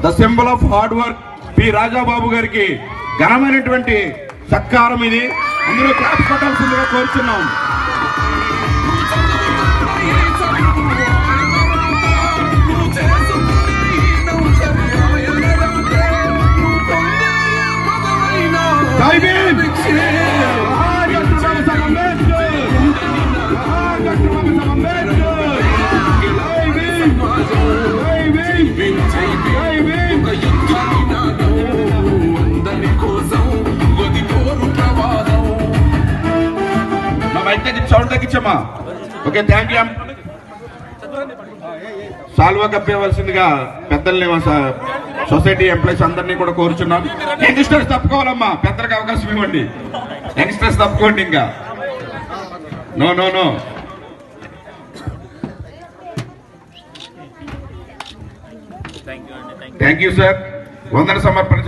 The symbol of hard work P Rajababu గారికి ఘనమైనటువంటి సత్కారం ఇది. అందులో క్లాప్స్ కొట్టాల్సిందిగా కోరుతున్నాం. సౌండ్ తగ్గించమ్మా. Okay, thank you. సాల్వా కప్పేవలసిందిగా పెద్దల్ని సొసైటీ ఎంప్లాయీస్ అందరినీ కూడా కోరుచున్నాం. యంగ్స్టర్స్ తప్పుకోవాలమ్మా, పెద్దలకు అవకాశం ఇవ్వండి. యంగ్స్టర్స్ తప్పుకోండి. ఇంకా no no no. Thank you sir. వందన సమర్పణ